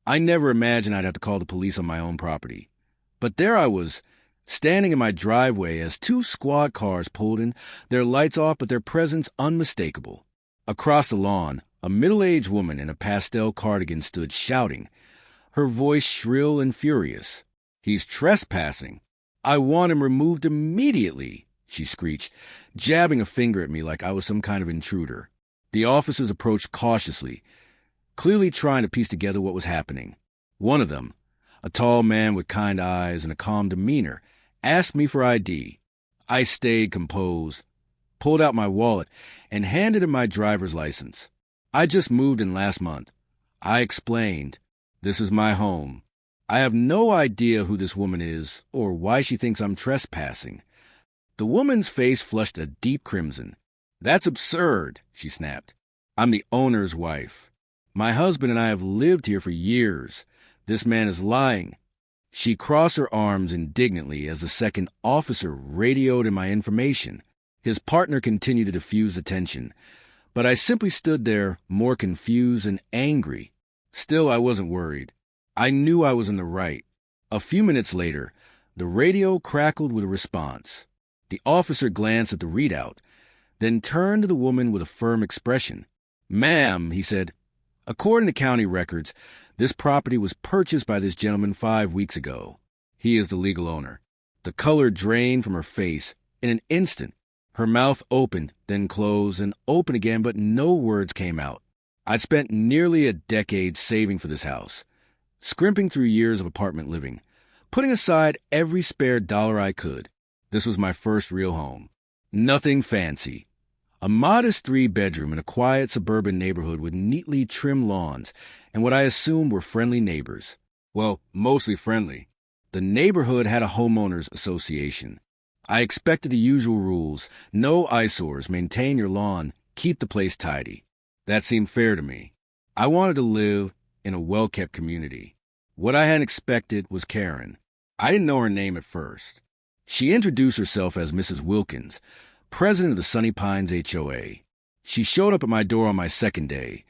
I never imagined I'd have to call the police on my own property. But there I was, standing in my driveway as two squad cars pulled in, their lights off but their presence unmistakable. Across the lawn, a middle-aged woman in a pastel cardigan stood shouting, her voice shrill and furious. "He's trespassing. I want him removed immediately," she screeched, jabbing a finger at me like I was some kind of intruder. The officers approached cautiously, clearly trying to piece together what was happening. One of them, a tall man with kind eyes and a calm demeanor, asked me for ID. I stayed composed, pulled out my wallet, and handed him my driver's license. "I just moved in last month." I explained, "This is my home. I have no idea who this woman is or why she thinks I'm trespassing." The woman's face flushed a deep crimson. "That's absurd," she snapped. "I'm the owner's wife. My husband and I have lived here for years. This man is lying." She crossed her arms indignantly as the second officer radioed in my information. His partner continued to diffuse the tension, but I simply stood there, more confused and angry. Still, I wasn't worried. I knew I was in the right. A few minutes later, the radio crackled with a response. The officer glanced at the readout, then turned to the woman with a firm expression. "Ma'am," he said, "according to county records, this property was purchased by this gentleman 5 weeks ago. He is the legal owner." The color drained from her face in an instant. Her mouth opened, then closed, and opened again, but no words came out. I'd spent nearly a decade saving for this house, scrimping through years of apartment living, putting aside every spare dollar I could. This was my first real home. Nothing fancy. A modest 3-bedroom in a quiet suburban neighborhood with neatly trimmed lawns and what I assumed were friendly neighbors. Well, mostly friendly. The neighborhood had a homeowners association. I expected the usual rules: no eyesores, maintain your lawn, keep the place tidy. That seemed fair to me. I wanted to live in a well-kept community. What I hadn't expected was Karen. I didn't know her name at first. She introduced herself as Mrs. Wilkins, president of the Sunny Pines HOA. She showed up at my door on my second day,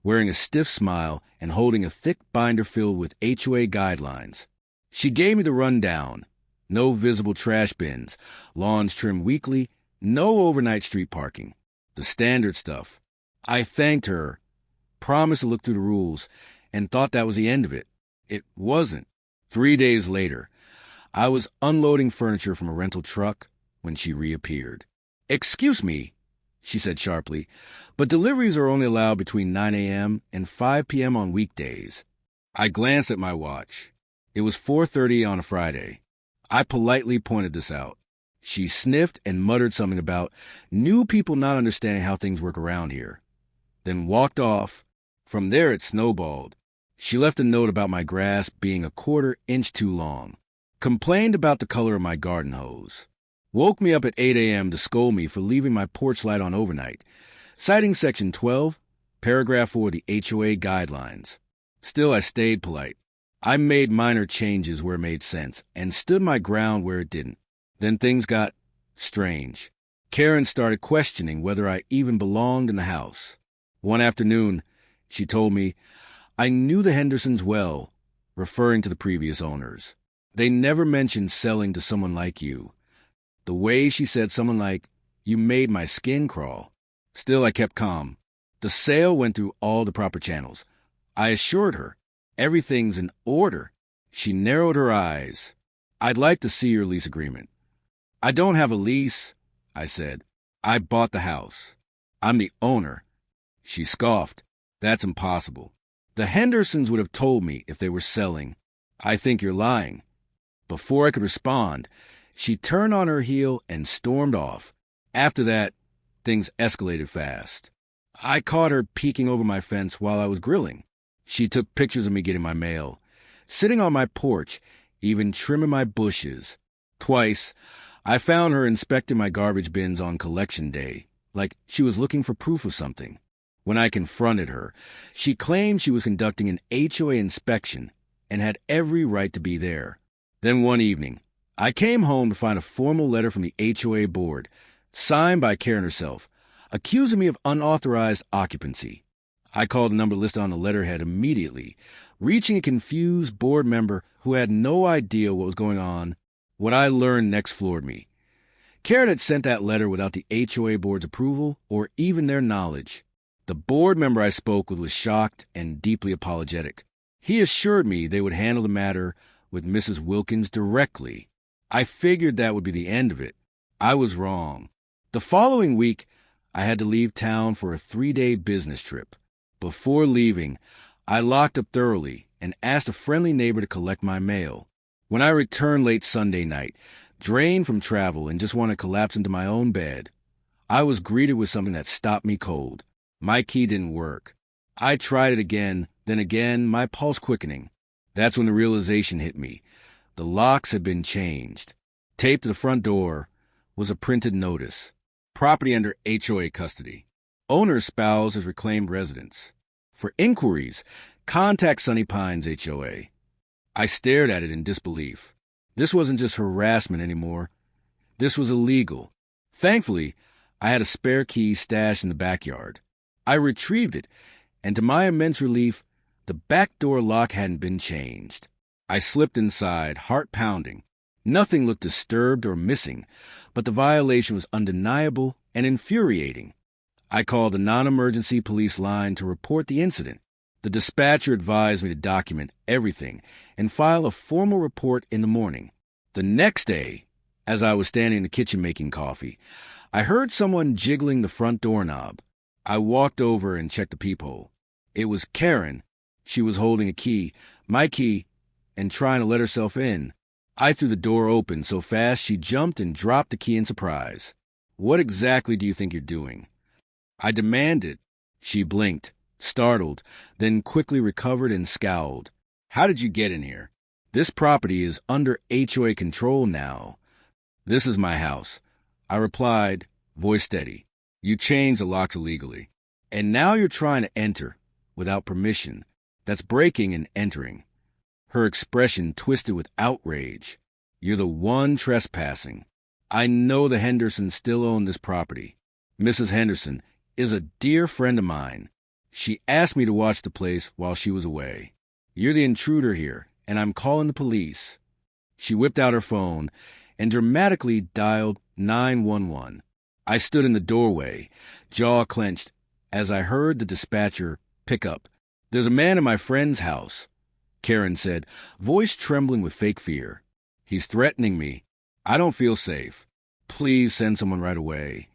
wearing a stiff smile and holding a thick binder filled with HOA guidelines. She gave me the rundown. No visible trash bins, lawns trimmed weekly, no overnight street parking. The standard stuff. I thanked her, promised to look through the rules, and thought that was the end of it. It wasn't. 3 days later, I was unloading furniture from a rental truck when she reappeared. "Excuse me," she said sharply, "but deliveries are only allowed between 9 a.m. and 5 p.m. on weekdays." I glanced at my watch. It was 4:30 on a Friday. I politely pointed this out. She sniffed and muttered something about new people not understanding how things work around here, then walked off. From there it snowballed. She left a note about my grass being a 1/4 inch too long, complained about the color of my garden hose, woke me up at 8 a.m. to scold me for leaving my porch light on overnight, citing Section 12, Paragraph 4 of the HOA guidelines. Still, I stayed polite. I made minor changes where it made sense and stood my ground where it didn't. Then things got strange. Karen started questioning whether I even belonged in the house. One afternoon, she told me, "I knew the Hendersons well," referring to the previous owners. "They never mentioned selling to someone like you." The way she said someone like, "You made my skin crawl." Still, I kept calm. The sale went through all the proper channels. I assured her, everything's in order. She narrowed her eyes. "I'd like to see your lease agreement." "I don't have a lease," I said. "I bought the house. I'm the owner." She scoffed. "That's impossible. The Hendersons would have told me if they were selling." "I think you're lying." Before I could respond, she turned on her heel and stormed off. After that, things escalated fast. I caught her peeking over my fence while I was grilling. She took pictures of me getting my mail, sitting on my porch, even trimming my bushes. Twice, I found her inspecting my garbage bins on collection day, like she was looking for proof of something. When I confronted her, she claimed she was conducting an HOA inspection and had every right to be there. Then one evening, I came home to find a formal letter from the HOA board, signed by Karen herself, accusing me of unauthorized occupancy. I called the number listed on the letterhead immediately, reaching a confused board member who had no idea what was going on. What I learned next floored me. Karen had sent that letter without the HOA board's approval or even their knowledge. The board member I spoke with was shocked and deeply apologetic. He assured me they would handle the matter with Mrs. Wilkins directly. I figured that would be the end of it. I was wrong. The following week, I had to leave town for a 3-day business trip. Before leaving, I locked up thoroughly and asked a friendly neighbor to collect my mail. When I returned late Sunday night, drained from travel and just wanted to collapse into my own bed, I was greeted with something that stopped me cold. My key didn't work. I tried it again, then again, my pulse quickening. That's when the realization hit me. The locks had been changed. Taped to the front door was a printed notice. Property under HOA custody. Owner's spouse has reclaimed residence. For inquiries, contact Sunny Pines HOA. I stared at it in disbelief. This wasn't just harassment anymore. This was illegal. Thankfully, I had a spare key stashed in the backyard. I retrieved it, and to my immense relief, the back door lock hadn't been changed. I slipped inside, heart pounding. Nothing looked disturbed or missing, but the violation was undeniable and infuriating. I called the non-emergency police line to report the incident. The dispatcher advised me to document everything and file a formal report in the morning. The next day, as I was standing in the kitchen making coffee, I heard someone jiggling the front doorknob. I walked over and checked the peephole. It was Karen. She was holding a key, my key, and trying to let herself in. I threw the door open so fast she jumped and dropped the key in surprise. "What exactly do you think you're doing?" I demanded. She blinked, startled, then quickly recovered and scowled. "How did you get in here? This property is under HOA control now." "This is my house," I replied, voice steady. "You changed the locks illegally. And now you're trying to enter without permission. That's breaking and entering." Her expression twisted with outrage. "You're the one trespassing. I know the Hendersons still own this property. Mrs. Henderson is a dear friend of mine. She asked me to watch the place while she was away. You're the intruder here, and I'm calling the police." She whipped out her phone and dramatically dialed 911. I stood in the doorway, jaw clenched, as I heard the dispatcher pick up. "There's a man in my friend's house," Karen said, voice trembling with fake fear. "He's threatening me. I don't feel safe. Please send someone right away."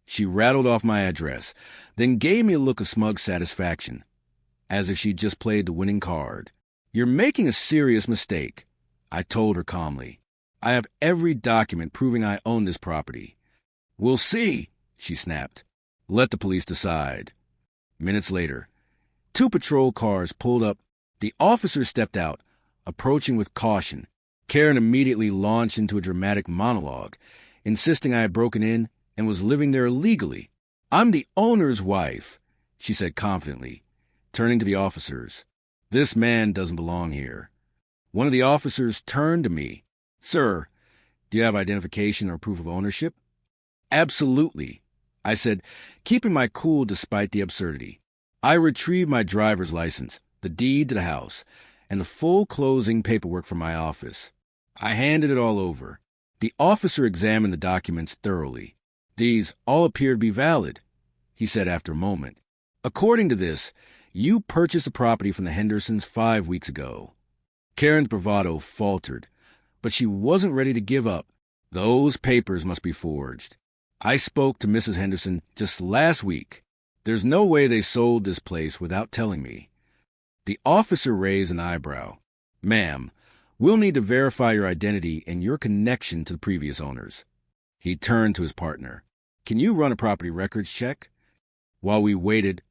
She rattled off my address, then gave me a look of smug satisfaction, as if she'd just played the winning card. "You're making a serious mistake," I told her calmly. "I have every document proving I own this property." "We'll see," she snapped. "Let the police decide." Minutes later, 2 patrol cars pulled up. The officer stepped out, approaching with caution. Karen immediately launched into a dramatic monologue, insisting I had broken in and was living there illegally. "I'm the owner's wife," she said confidently, turning to the officers. "This man doesn't belong here." One of the officers turned to me. "Sir, do you have identification or proof of ownership?" "Absolutely," I said, keeping my cool despite the absurdity. I retrieved my driver's license, the deed to the house, and the full closing paperwork from my office. I handed it all over. The officer examined the documents thoroughly. "These all appear to be valid," he said after a moment. "According to this, you purchased the property from the Hendersons 5 weeks ago." Karen's bravado faltered, but she wasn't ready to give up. "Those papers must be forged. I spoke to Mrs. Henderson just last week. There's no way they sold this place without telling me." The officer raised an eyebrow. "Ma'am, we'll need to verify your identity and your connection to the previous owners." He turned to his partner. "Can you run a property records check?" While we waited,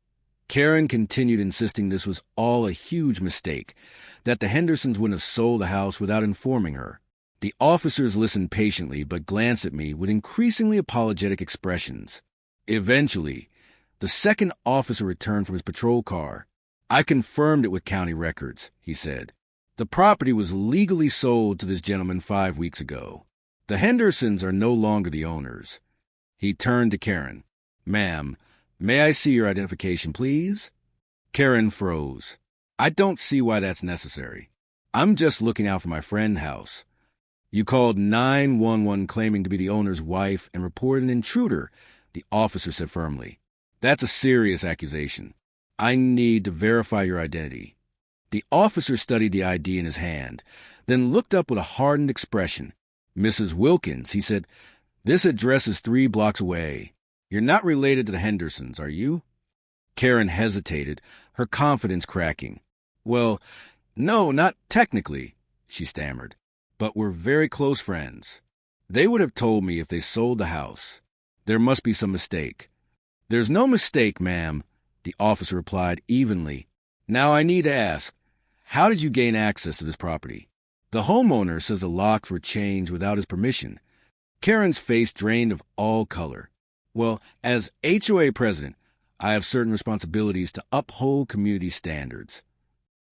Karen continued insisting this was all a huge mistake, that the Hendersons wouldn't have sold the house without informing her. The officers listened patiently but glanced at me with increasingly apologetic expressions. Eventually, the second officer returned from his patrol car. "I confirmed it with county records," he said. "The property was legally sold to this gentleman 5 weeks ago. The Hendersons are no longer the owners." He turned to Karen. "Ma'am, may I see your identification, please?" Karen froze. I don't see why that's necessary. I'm just looking out for my friend's house. You called 911 claiming to be the owner's wife and reported an intruder, the officer said firmly. That's a serious accusation. I need to verify your identity. The officer studied the ID in his hand, then looked up with a hardened expression. Mrs. Wilkins, he said, this address is 3 blocks away. You're not related to the Hendersons, are you? Karen hesitated, her confidence cracking. Well, no, not technically, she stammered, but we're very close friends. They would have told me if they sold the house. There must be some mistake. There's no mistake, ma'am, the officer replied evenly. Now I need to ask, how did you gain access to this property? The homeowner says the locks were changed without his permission. Karen's face drained of all color. Well, as HOA president, I have certain responsibilities to uphold community standards.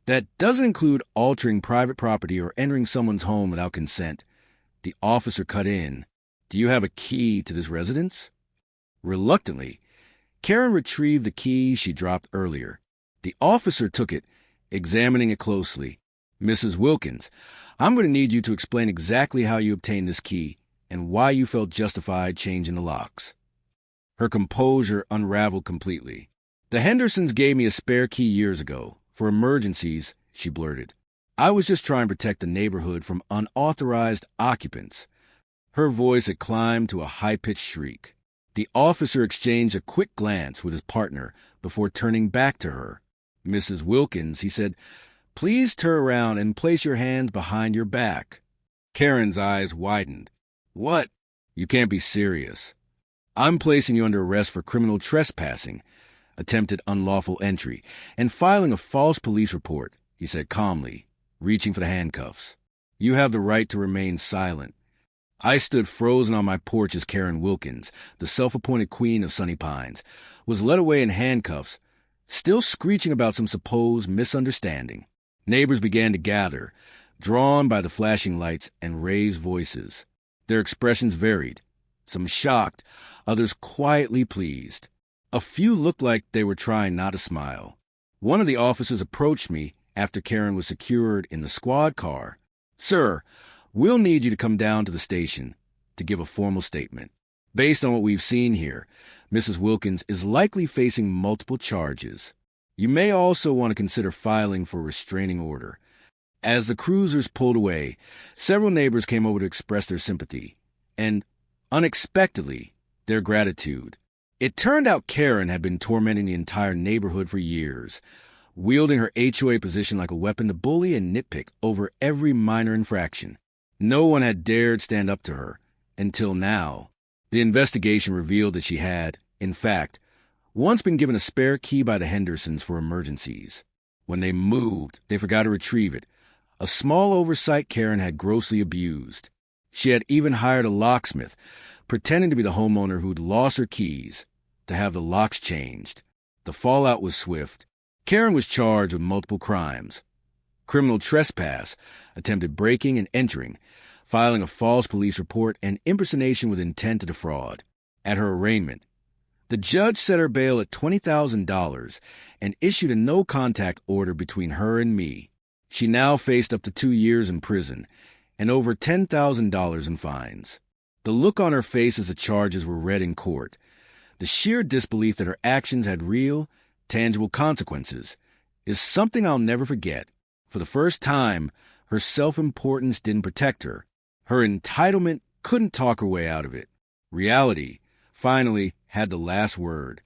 That doesn't include altering private property or entering someone's home without consent. The officer cut in. Do you have a key to this residence? Reluctantly, Karen retrieved the key she dropped earlier. The officer took it, examining it closely. Mrs. Wilkins, I'm going to need you to explain exactly how you obtained this key and why you felt justified changing the locks. Her composure unraveled completely. The Hendersons gave me a spare key years ago. For emergencies, she blurted. I was just trying to protect the neighborhood from unauthorized occupants. Her voice had climbed to a high-pitched shriek. The officer exchanged a quick glance with his partner before turning back to her. Mrs. Wilkins, he said, please turn around and place your hands behind your back. Karen's eyes widened. What? You can't be serious. I'm placing you under arrest for criminal trespassing, attempted unlawful entry, and filing a false police report, he said calmly, reaching for the handcuffs. You have the right to remain silent. I stood frozen on my porch as Karen Wilkins, the self-appointed queen of Sunny Pines, was led away in handcuffs, still screeching about some supposed misunderstanding. Neighbors began to gather, drawn by the flashing lights and raised voices. Their expressions varied, some shocked, others quietly pleased. A few looked like they were trying not to smile. One of the officers approached me after Karen was secured in the squad car. Sir, we'll need you to come down to the station to give a formal statement. Based on what we've seen here, Mrs. Wilkins is likely facing multiple charges. You may also want to consider filing for a restraining order. As the cruisers pulled away, several neighbors came over to express their sympathy and, unexpectedly, their gratitude. It turned out Karen had been tormenting the entire neighborhood for years, wielding her HOA position like a weapon to bully and nitpick over every minor infraction. No one had dared stand up to her, until now. The investigation revealed that she had, in fact, once been given a spare key by the Hendersons for emergencies. When they moved, they forgot to retrieve it, a small oversight Karen had grossly abused. She had even hired a locksmith, pretending to be the homeowner who'd lost her keys, to have the locks changed. The fallout was swift. Karen was charged with multiple crimes: criminal trespass, attempted breaking and entering, filing a false police report, and impersonation with intent to defraud. At her arraignment, the judge set her bail at $20,000 and issued a no-contact order between her and me. She now faced up to 2 years in prison and over $10,000 in fines. The look on her face as the charges were read in court, the sheer disbelief that her actions had real, tangible consequences, is something I'll never forget. For the first time, her self-importance didn't protect her. Her entitlement couldn't talk her way out of it. Reality, finally, had the last word.